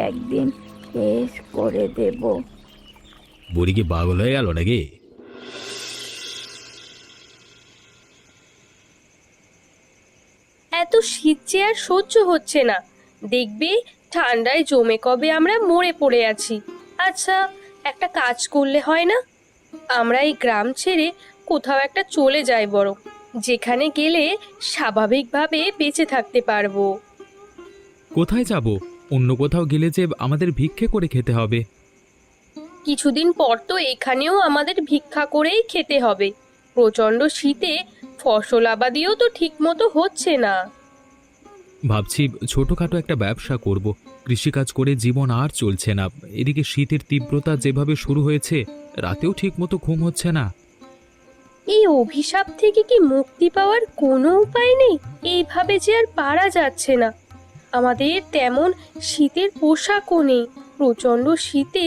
একদিন শেষ করে দেব। বুড়ি কি পাগল হয়ে গেল নাকি? এত শীত যে আর সহ্য হচ্ছে না। দেখবে ঠান্ডায় জমে কবে আমরা মরে পড়ে আছি। আচ্ছা, একটা কাজ করলে হয় না? আমরা এই গ্রাম ছেড়ে কোথাও একটা চলে যাই বরং, যেখানে গেলে স্বাভাবিকভাবে বেঁচে থাকতে পারবো। কোথায় যাব? অন্য কোথাও গেলে যে আমাদের ভিক্ষে করে খেতে হবে। কিছুদিন পর তো এখানেও আমাদের ভিক্ষা করেই খেতে হবে। প্রচণ্ড শীতে ফসল আবাদিও তো ঠিক মতো হচ্ছে না। ভাবছি ছোটখাটো একটা ব্যবসা করব। কৃষিকাজ করে জীবন আর চলছে না। এদিকে শীতের তীব্রতা যেভাবে শুরু হয়েছে, রাতেও ঠিক মতো ঘুম হচ্ছে না। এই অভিশাপ থেকে কি মুক্তি পাওয়ার কোনো উপায় নেই? এইভাবে যে আর পারা যাচ্ছে না। আমাদের তেমন শীতের পোশাকও নেই। প্রচণ্ড শীতে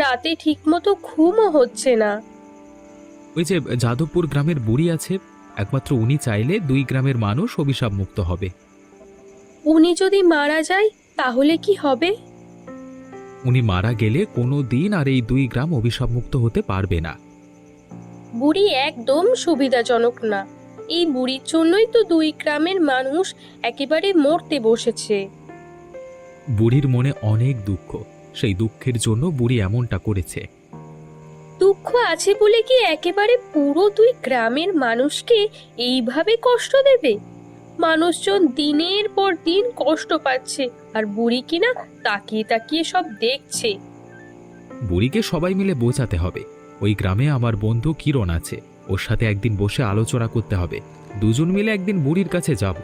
রাতে ঠিকমতো ঘুমও হচ্ছে না। ওই যে যাদবপুর গ্রামের বুড়ি আছে, একমাত্র উনি চাইলে 2 গ্রামের মানুষ অভিশাপ মুক্ত হবে। উনি যদি মারা যায় তাহলে কি হবে? উনি মারা গেলে কোনো দিন আর এই 2 গ্রাম অভিশাপ মুক্ত হতে পারবে না। বুড়ি একদম সুবিধাজনক না। এই বুড়ির জন্যই তো 2 গ্রামের মানুষ একেবারে মরতে বসেছে। বুড়ির মনে অনেক দুঃখ, সেই দুঃখের জন্য বুড়ি এমনটা করেছে। দুঃখ আছে বলে কি একেবারে পুরো 2 গ্রামের মানুষকে এইভাবে কষ্ট দেবে? মানুষজন দিনের পর দিন কষ্ট পাচ্ছে, আর বুড়ি কিনা তাকিয়ে তাকিয়ে সব দেখছে। বুড়িকে সবাই মিলে বোঝাতে হবে। ওই গ্রামে আমার বন্ধু কিরণ আছে, ওর সাথে একদিন বসে আলোচনা করতে হবে। দুজন মিলে একদিন বুড়ির কাছে যাব।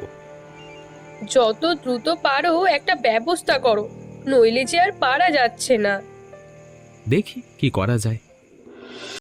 যত দ্রুত পারো একটা ব্যবস্থা করো, নইলে যে আর পারা যাচ্ছে না। দেখি কি করা যায়।